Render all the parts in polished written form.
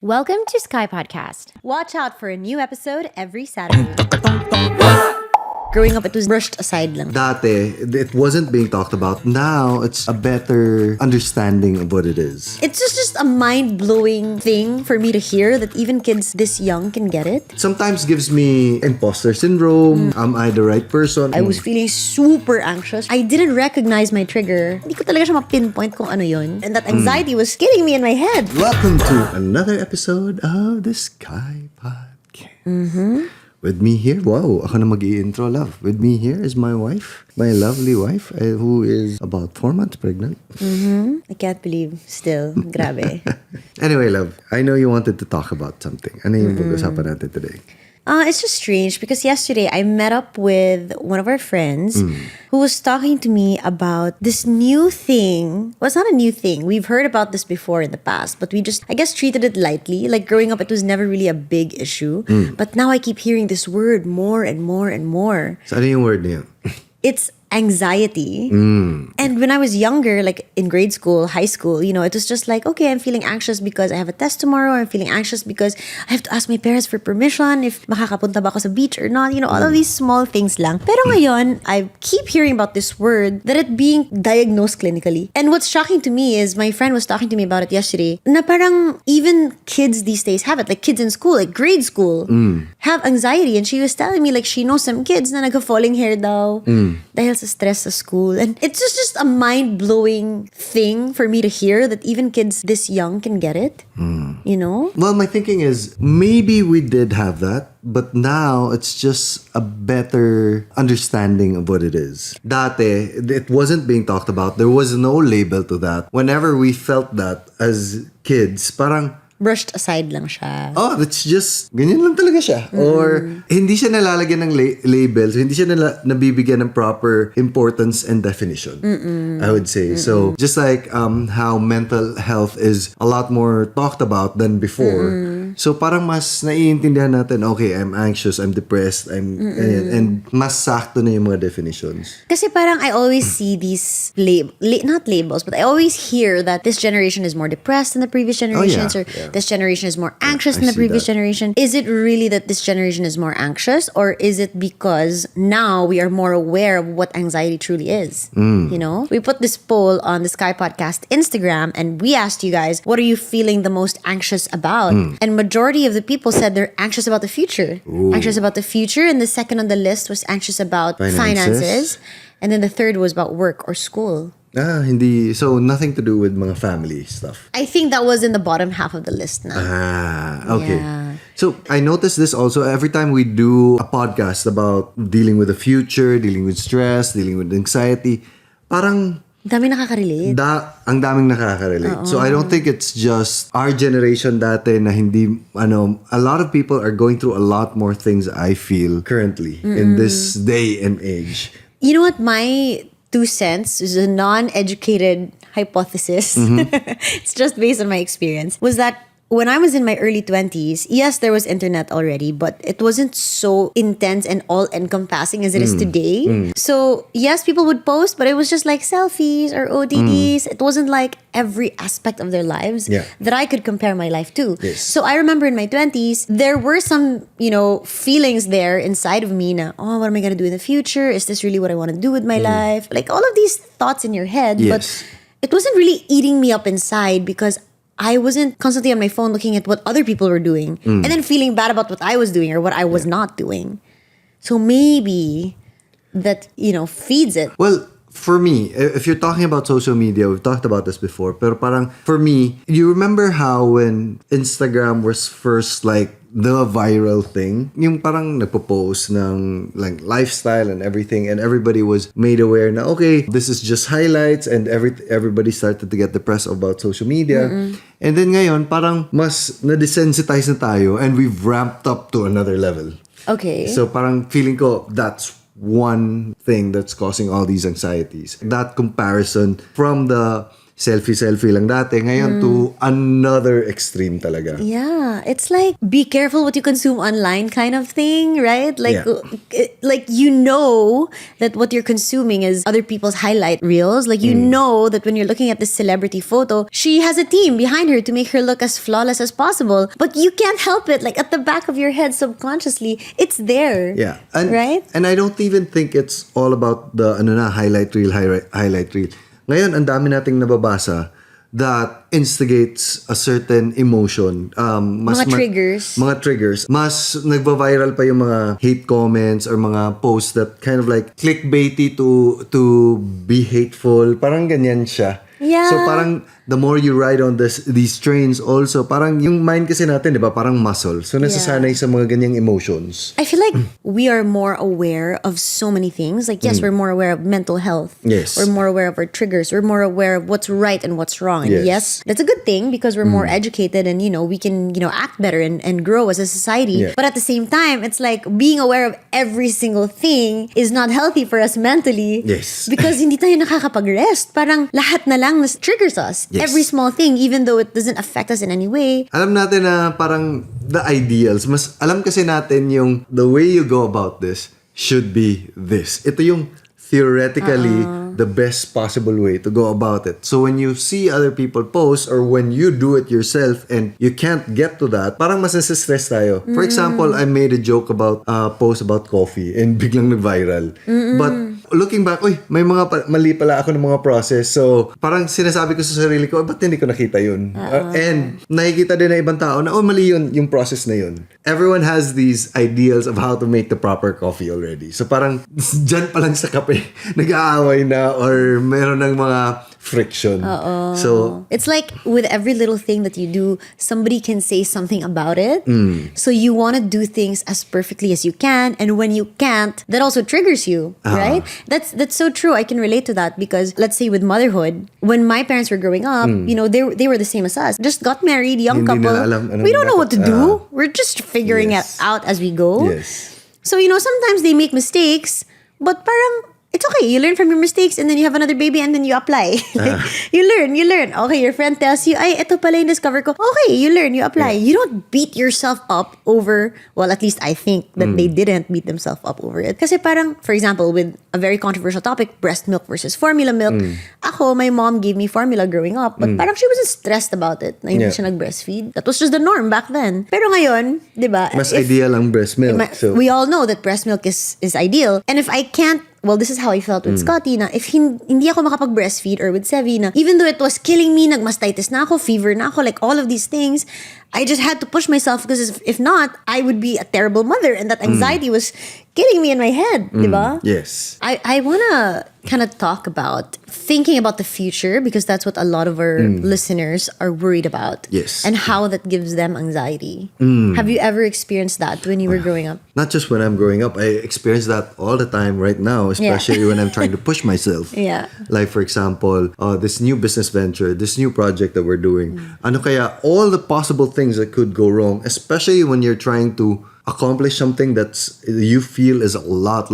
Welcome to Skypodcast. Watch out for a new episode every Saturday. Growing up, it was brushed aside lang. Dati, it wasn't being talked about. Now, it's a better understanding of what it is. It's just a mind-blowing thing for me to hear that even kids this young can get it. Sometimes gives me imposter syndrome. Am I the right person? I was feeling super anxious. I didn't recognize my trigger. Hindi ko talaga siya ma-pinpoint kung ano yun. And that anxiety was killing me in my head. Welcome to another episode of the Sky Podcast. With me here, wow, ako na mag-i-intro, love. With me here is my wife, my lovely wife, who is about 4 months pregnant. I can't believe still. Grabe. Anyway, love, I know you wanted to talk about something. Ano yung pag-usapan natin today? It's just strange because yesterday I met up with one of our friends who was talking to me about this new thing. Well, it's not a new thing. We've heard about this before in the past, but we just, I guess, treated it lightly. Like growing up, it was never really a big issue. But now I keep hearing this word more and more and more. So ano yung word niya? It's anxiety. And when I was younger, like in grade school, high school, it was just like, okay, I'm feeling anxious because I have a test tomorrow. I'm feeling anxious because I have to ask my parents for permission if makakapunta ba ako sa beach or not. All of these small things lang. Pero ngayon, I keep hearing about this word that it being diagnosed clinically. And what's shocking to me is my friend was talking to me about it yesterday na parang even kids these days have it. Like kids in school, like grade school, have anxiety. And she was telling me like she knows some kids na nagka-falling hair daw dahil sa stress sa school. And it's just a mind-blowing thing for me to hear that even kids this young can get it. Well, my thinking is maybe we did have that, but now it's just a better understanding of what it is. Dati, it wasn't being talked about. There was no label to that. Whenever we felt that as kids, parang brushed aside lang siya. oh, that's just, ganyan lang talaga siya. Or, hindi siya nalalagyan ng labels, hindi siya nabibigyan ng proper importance and definition, I would say. So, just like how mental health is a lot more talked about than before, so parang mas naiintindihan natin, okay, I'm anxious, I'm depressed, and mas sakto na yung mga definitions. Kasi parang I always see these, not labels, but I always hear that this generation is more depressed than the previous generations, or this generation is more anxious than the previous generation. Is it really that this generation is more anxious, or is it because now we are more aware of what anxiety truly is? We put this poll on the Sky Podcast Instagram and we asked you guys, what are you feeling the most anxious about? And majority of the people said they're anxious about the future. Anxious about the future, and the second on the list was anxious about finances. And then the third was about work or school. Hindi. So, nothing to do with mga family stuff. I think that was in the bottom half of the list na. Okay. Yeah. So, I noticed this also every time we do a podcast about dealing with the future, dealing with stress, dealing with anxiety, parang Dami nakaka-relate. ang daming nakaka-relate. So, I don't think it's just our generation dati na hindi, a lot of people are going through a lot more things I feel currently in this day and age. You know what? My 2 cents is a non-educated hypothesis. It's just based on my experience. Was that when I was in my early 20s, yes, there was internet already, but it wasn't so intense and all-encompassing as it is today. So, yes, people would post, but it was just like selfies or OTDs. It wasn't like every aspect of their lives that I could compare my life to. Yes. So, I remember in my 20s, there were some, feelings there inside of me na, oh, what am I going to do in the future? Is this really what I want to do with my life? Like, all of these thoughts in your head, but it wasn't really eating me up inside because I wasn't constantly on my phone looking at what other people were doing and then feeling bad about what I was doing or what I was not doing. So maybe that, feeds it. Well, for me, if you're talking about social media, we've talked about this before, pero parang for me, you remember how when Instagram was first like the viral thing, yung parang nagpo-post ng like lifestyle and everything, and everybody was made aware na okay, this is just highlights, and everybody started to get depressed about social media. And then ngayon, parang mas na-desensitize na tayo and we've ramped up to another level. Okay. So parang feeling ko that's one thing that's causing all these anxieties. That comparison from the selfie lang dati. Ngayon to another extreme talaga. Yeah, it's like be careful what you consume online kind of thing, right? Like like you know that what you're consuming is other people's highlight reels. Like you know that when you're looking at this celebrity photo, she has a team behind her to make her look as flawless as possible. But you can't help it. Like at the back of your head subconsciously, it's there. Yeah. And, right? And I don't even think it's all about the highlight reel. Ngayon, ang dami nating nababasa that instigates a certain emotion. Mga triggers. Mga triggers. Mas nagva-viral pa yung mga hate comments or mga posts that kind of like clickbaity to be hateful. Parang ganyan siya. Yeah. So parang the more you ride on these trains also, parang yung mind kasi natin, di ba, parang muscle. So nasasanay sa mga ganyang emotions. I feel like we are more aware of so many things. Like, yes, we're more aware of mental health. Yes. We're more aware of our triggers. We're more aware of what's right and what's wrong. And Yes. yes, that's a good thing because we're more educated and, we can, act better and grow as a society. Yeah. But at the same time, it's like being aware of every single thing is not healthy for us mentally. Yes. Because hindi tayo nakakapag-rest. Parang lahat na lang triggers us. Yes. Every small thing, even though it doesn't affect us in any way. Alam natin na parang the ideals, mas alam kasi natin yung the way you go about this should be this. Ito yung theoretically the best possible way to go about it. So when you see other people post or when you do it yourself and you can't get to that, parang mas nasa-stress tayo. For example, I made a joke about post about coffee and biglang nag-viral. But looking back, may mga mali pala ako ng mga process. So parang sinasabi ko sa sarili ko, ba't hindi ko nakita yun? And nakikita din ng ibang tao na, mali yun, yung process na yun. Everyone has these ideals of how to make the proper coffee already. So parang dyan pa lang sa kape, nag-aaway na or meron ng mga friction. So it's like with every little thing that you do, somebody can say something about it. So you want to do things as perfectly as you can, and when you can't, that also triggers you, right? That's so true. I can relate to that because let's say with motherhood, when my parents were growing up, they were the same as us. Just got married, young Hindi couple. nila alam anong We don't know what to dapat. do. We're just figuring it Yes. out as we go. yes. So, sometimes they make mistakes, but parang, it's okay. You learn from your mistakes and then you have another baby and then you apply. Like, you learn. Okay, your friend tells you, ay, ito pala yung discover ko. Okay, you learn, you apply. You don't beat yourself up over, well, at least I think that they didn't beat themselves up over it. Kasi parang, for example, with a very controversial topic, breast milk versus formula milk. Ako, my mom gave me formula growing up, but parang she wasn't stressed about it na hindi siya nag-breastfeed. That was just the norm back then. Pero ngayon, di ba? Mas ideal ang breast milk. So We all know that breast milk is ideal. And if I can't, well, this is how I felt with Scotty na if hindi ako makapag-breastfeed or with Sevi na even though it was killing me, nagmastitis na ako, fever na ako, like all of these things, I just had to push myself because if not, I would be a terrible mother and that anxiety was killing me in my head, di ba? yes. I want to kind of talk about thinking about the future because that's what a lot of our listeners are worried about. Yes. And how that gives them anxiety. Have you ever experienced that when you were growing up? Not just when I'm growing up, I experience that all the time right now, especially when I'm trying to push myself. Yeah. Like for example, this new business venture, this new project that we're doing. Ano kaya all the possible things that could go wrong, especially when you're trying to accomplish something that's you feel is a lot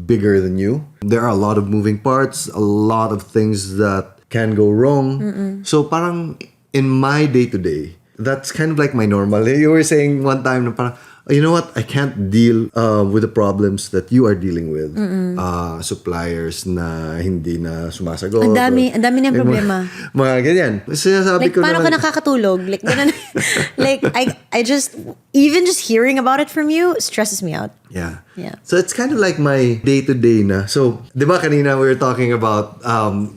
bigger than you. There are a lot of moving parts, a lot of things that can go wrong. So parang in my day-to-day, that's kind of like my normal. You were saying one time na parang, you know what? I can't deal with the problems that you are dealing with. Suppliers na hindi na sumasagot. Ang dami niyang problema. Mga ganyan. Sinasabi Like, ko paano ka naman, nakakatulog? Like, ganun. Like, I just, even just hearing about it from you stresses me out. Yeah. Yeah. So it's kind of like my day-to-day na. So, di ba kanina we were talking about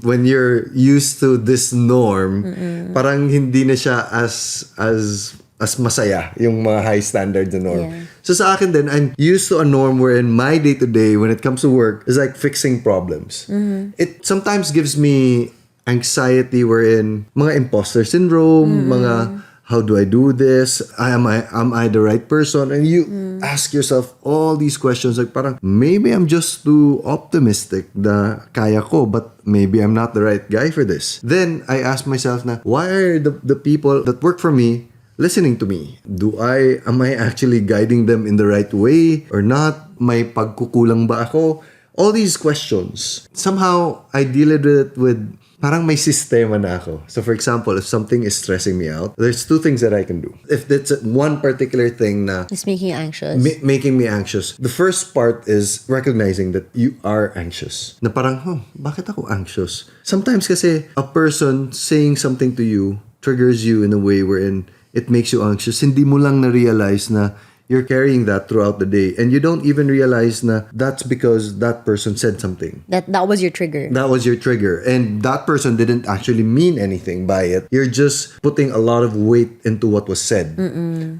when you're used to this norm, parang hindi na siya as masaya yung mga high standards na norm. Yeah. So sa akin din, I'm used to a norm wherein my day-to-day when it comes to work is like fixing problems. It sometimes gives me anxiety wherein mga imposter syndrome, mga how do I do this? Am I the right person? And you ask yourself all these questions like parang maybe I'm just too optimistic na kaya ko, but maybe I'm not the right guy for this. Then I ask myself na why are the people that work for me listening to me? Am I actually guiding them in the right way or not? May pagkukulang ba ako? all these questions, somehow I deal with it with parang may sistema na ako. So for example, if something is stressing me out, there's two things that I can do. If it's one particular thing na It's making you anxious. making me anxious, the first part is recognizing that you are anxious. Na parang, bakit ako anxious? Sometimes kasi a person saying something to you triggers you in a way wherein it makes you anxious. Hindi mo lang na-realize na you're carrying that throughout the day. And you don't even realize na that's because that person said something. That was your trigger. That was your trigger. And that person didn't actually mean anything by it. You're just putting a lot of weight into what was said.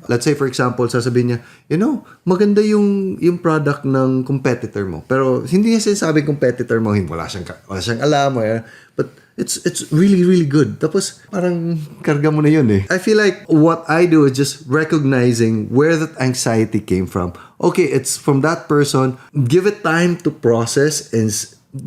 Let's say, for example, sasabihin niya, maganda yung product ng competitor mo. Pero hindi niya sinasabing competitor mo, wala siyang alam. But it's really, really good. Tapos, parang karga mo na yun eh. I feel like what I do is just recognizing where that anxiety came from. Okay, it's from that person. Give it time to process, and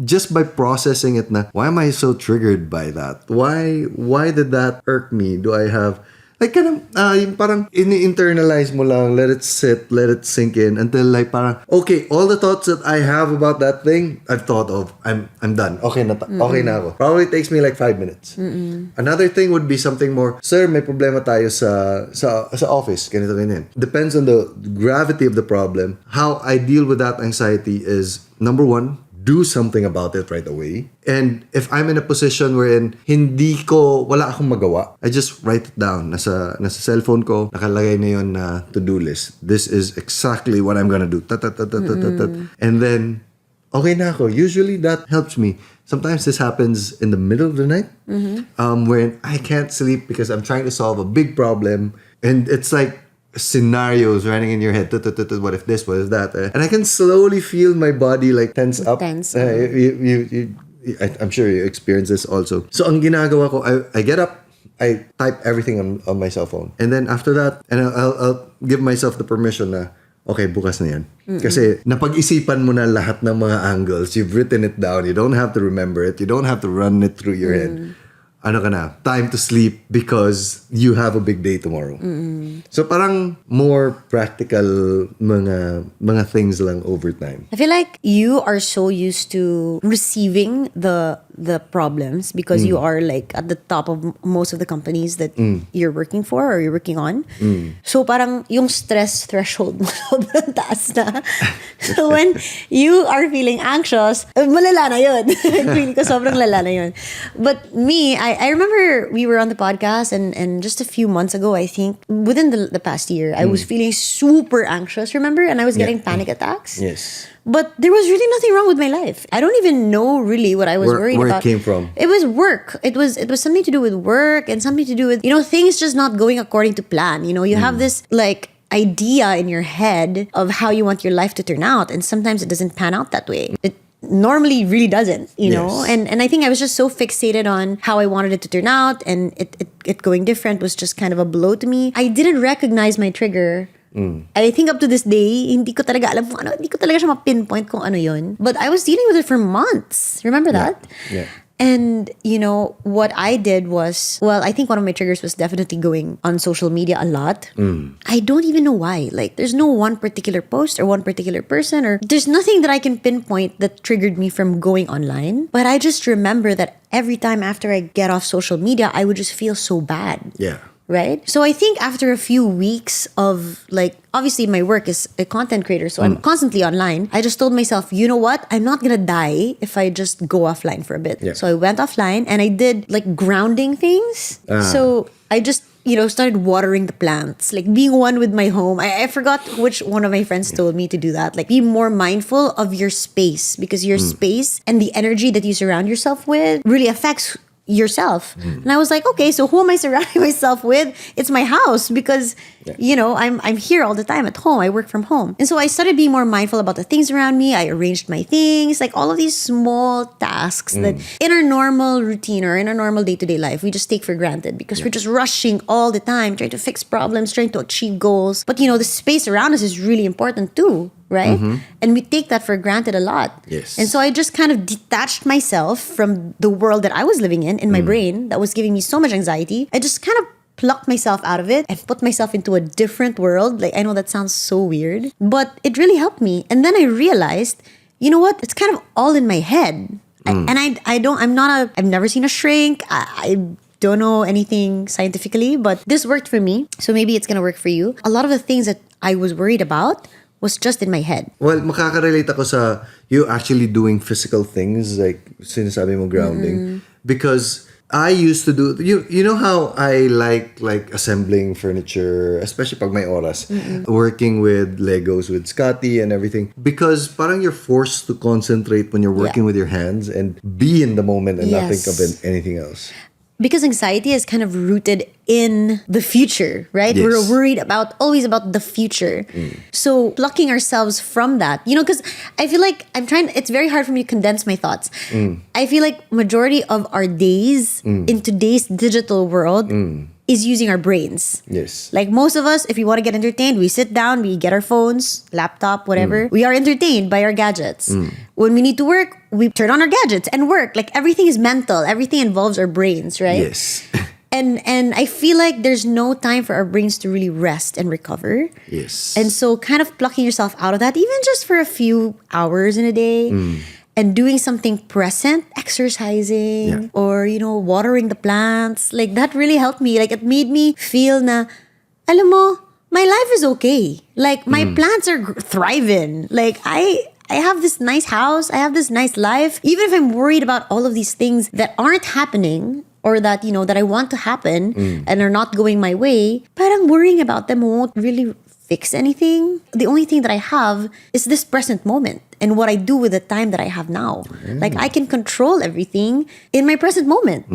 just by processing it na, why am I so triggered by that? Why did that irk me? Do I have... Like, yung parang ini-internalize mo lang, let it sit, let it sink in, until like parang, okay, all the thoughts that I have about that thing, I've thought of. I'm done. Okay na ako. Probably takes me like 5 minutes. Another thing would be something more, sir, may problema tayo sa office. Ganito, ganyan. Depends on the gravity of the problem. How I deal with that anxiety is, number one, do something about it right away. And if I'm in a position wherein wala akong magawa, I just write it down. Nasa cellphone ko, nakalagay na yun na to-do list. This is exactly what I'm gonna do. And then, okay na ako. Usually that helps me. Sometimes this happens in the middle of the night, wherein I can't sleep because I'm trying to solve a big problem. And it's like, scenarios running in your head. What if this? What if that? And I can slowly feel my body like tense up. I'm sure you experience this also. So ang ginagawa ko, I get up, I type everything on my cell phone. And then after that, and I'll give myself the permission na, okay, bukas na yan. Kasi napag-isipan mo na lahat ng mga angles. You've written it down. You don't have to remember it. You don't have to run it through your head. Time to sleep because you have a big day tomorrow. So parang more practical mga things lang over time. I feel like you are so used to receiving the problems because you are like at the top of most of the companies that you're working for or you're working on. So parang yung stress threshold mo sobrang taas na. So when you are feeling anxious, malala na yun. Feeling ko sobrang lala na yun. But me, I remember we were on the podcast and just a few months ago, I think, within the past year, I was feeling super anxious, remember? And I was getting panic attacks. Yes. But there was really nothing wrong with my life. I don't even know really what I was worried about. Where it came from? It was work. It was something to do with work and something to do with, things just not going according to plan. You have this like idea in your head of how you want your life to turn out. And sometimes it doesn't pan out that way. It normally really doesn't, know? And I think I was just so fixated on how I wanted it to turn out, and it going different was just kind of a blow to me. I didn't recognize my trigger. I think up to this day, hindi ko talaga alam kung ano, hindi ko talaga siya ma-pinpoint kung ano yun. But I was dealing with it for months. Remember that? Yeah. And, what I did was, I think one of my triggers was definitely going on social media a lot. I don't even know why. Like, there's no one particular post or one particular person, or there's nothing that I can pinpoint that triggered me from going online. But I just remember that every time after I get off social media, I would just feel so bad. Yeah. Right? So I think after a few weeks of obviously my work is a content creator, so I'm constantly online. I just told myself, you know what? I'm not gonna die if I just go offline for a bit. Yeah. So I went offline and I did grounding things. So I just, started watering the plants, being one with my home. I forgot which one of my friends told me to do that. Be more mindful of your space, because your space and the energy that you surround yourself with really affects yourself. And I was like, okay, so who am I surrounding myself with? It's my house, because I'm here all the time at home. I work from home. And so I started being more mindful about the things around me. I arranged my things, all of these small tasks that in our normal routine or in our normal day-to-day life, we just take for granted because we're just rushing all the time, trying to fix problems, trying to achieve goals. But the space around us is really important too. Right? And we take that for granted a lot. Yes. And so I just kind of detached myself from the world that I was living in my brain, that was giving me so much anxiety. I just kind of plucked myself out of it and put myself into a different world. I know that sounds so weird, but it really helped me. And then I realized you know what? It's kind of all in my head. I've never seen a shrink. I don't know anything scientifically, but this worked for me. So maybe it's gonna work for you. A lot of the things that I was worried about was just in my head. Well, makaka-relate ako sa you actually doing physical things, like sinasabi mo grounding. Because I used to do, you know how I like assembling furniture, especially pag may oras, working with Legos with Scotty and everything. Because parang you're forced to concentrate when you're working with your hands and be in the moment and not think of anything else. Because anxiety is kind of rooted in the future, right? Yes. We're worried always about the future. So plucking ourselves from that, because I feel like it's very hard for me to condense my thoughts. I feel like majority of our days in today's digital world is using our brains. Yes. Like most of us, if we want to get entertained, we sit down, we get our phones, laptop, whatever. We are entertained by our gadgets. When we need to work, we turn on our gadgets and work. Like everything is mental. Everything involves our brains, right? Yes. And I feel like there's no time for our brains to really rest and recover. Yes. And so kind of plucking yourself out of that, even just for a few hours in a day, and doing something present, exercising, or, watering the plants, like that really helped me. Like it made me feel na, alam mo, my life is okay. Like my plants are thriving. Like I have this nice house. I have this nice life. Even if I'm worried about all of these things that aren't happening, or that, that I want to happen and are not going my way, parang worrying about them won't really fix anything. The only thing that I have is this present moment and what I do with the time that I have now. Like I can control everything in my present moment.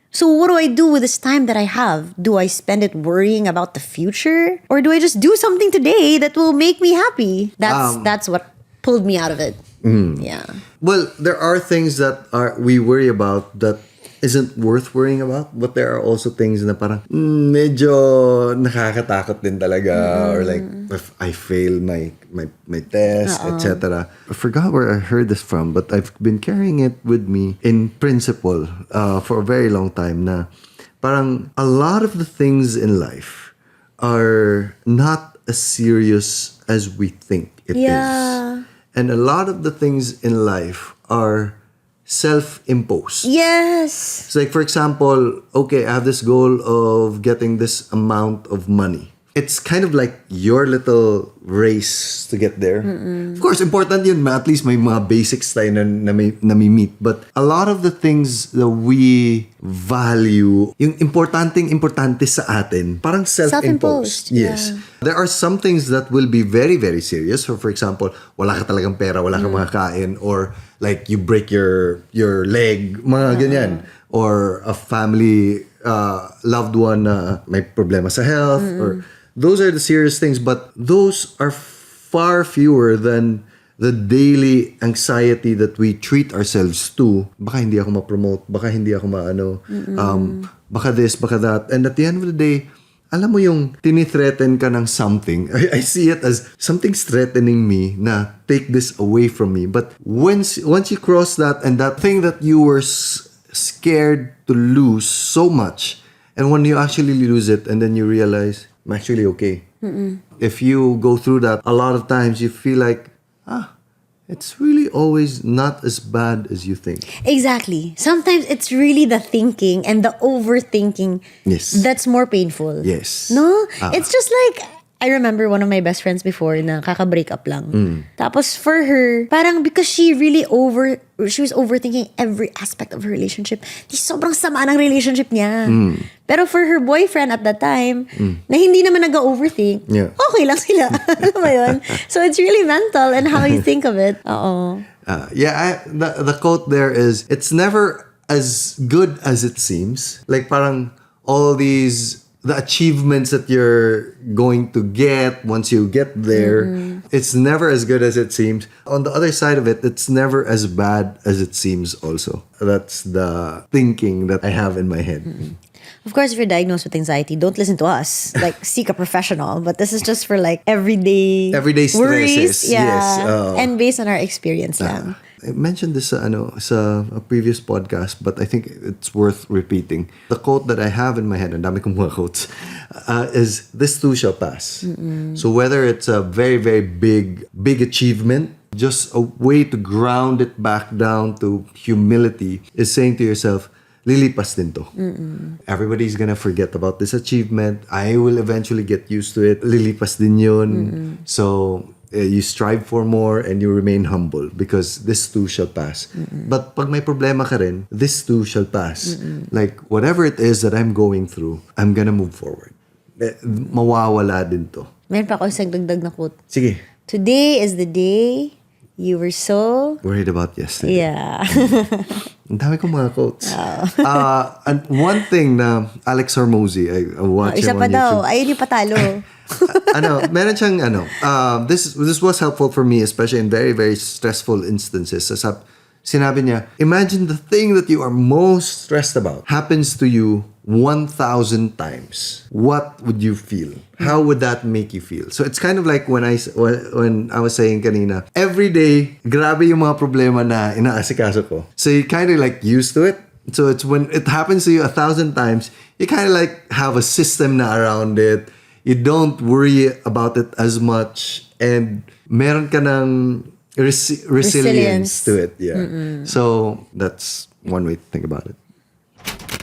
So what do I do with this time that I have? Do I spend it worrying about the future? Or do I just do something today that will make me happy? That's what pulled me out of it. Yeah. Well, there are things that we worry about that isn't worth worrying about, but there are also things na parang medyo nakakatakot din talaga, or like if I fail my test, etc. I forgot where I heard this from, but I've been carrying it with me in principle for a very long time na parang a lot of the things in life are not as serious as we think it is. And a lot of the things in life are self-imposed. Yes. It's like, for example, okay, I have this goal of getting this amount of money. It's kind of like your little race to get there. Of course, important yun. At least may mga basics tayo na may meet. But a lot of the things that we value, yung importante sa atin, parang self-imposed. Yes. Yeah. There are some things that will be very, very serious. So for example, wala ka talagang pera, wala kang makakain, or like you break your leg, mga ganyan. Or a family loved one may problema sa health, or those are the serious things, but those are far fewer than the daily anxiety that we treat ourselves to. Baka hindi ako ma-promote, baka hindi ako baka this, baka that. And at the end of the day, alam mo yung tinithreaten ka ng something. I see it as something's threatening me na take this away from me. But once you cross that, and that thing that you were scared to lose so much, and when you actually lose it and then you realize, I'm actually okay. If you go through that, a lot of times you feel like, it's really always not as bad as you think. Exactly. Sometimes it's really the thinking and the overthinking that's more painful. Yes. No? It's just like, I remember one of my best friends before na kaka-break up lang. Tapos for her, parang because she was overthinking every aspect of her relationship. Sobrang sama ng relationship niya. Pero for her boyfriend at that time, na hindi naman nag-overthink, okay lang sila. Alam mo yun? So it's really mental and how you think of it. The quote there is, it's never as good as it seems. Like parang all the achievements that you're going to get once you get there, it's never as good as it seems. On the other side of it, it's never as bad as it seems also. That's the thinking that I have in my head. Of course, if you're diagnosed with anxiety, don't listen to us. Like, seek a professional. But this is just for like everyday stresses. Worries. Yeah. Yes. And based on our experience lang. I mentioned this sa a previous podcast, but I think it's worth repeating. The quote that I have in my head, and dami kong mga quotes, is, this too shall pass. So whether it's a very, very big achievement, just a way to ground it back down to humility is saying to yourself, lilipas din to. Everybody's gonna forget about this achievement. I will eventually get used to it. Lilipas din yun. So, you strive for more and you remain humble because this too shall pass. But pag may problema ka rin, this too shall pass. Like, whatever it is that I'm going through, I'm gonna move forward. Mawawala din to. Meron pa ako isang dagdag na quote. Sige. Today is the day you were so... Worried about yesterday. Yeah. Ang dami kong mga quotes. And one thing na Alex Hormozy, I watch Isa him pa on daw. YouTube. Ayun yung patalo. Meron siyang this was helpful for me, especially in very, very stressful instances. Sinabi niya, imagine the thing that you are most stressed about happens to you 1,000 times. What would you feel? How would that make you feel? So it's kind of like when I was saying kanina, every day, grabe yung mga problema na inaasikaso ko. So you kind of like used to it. So it's when it happens to you 1,000 times, you kind of like have a system na around it. You don't worry about it as much. And meron ka ng resilience to it. Yeah. So that's one way to think about it.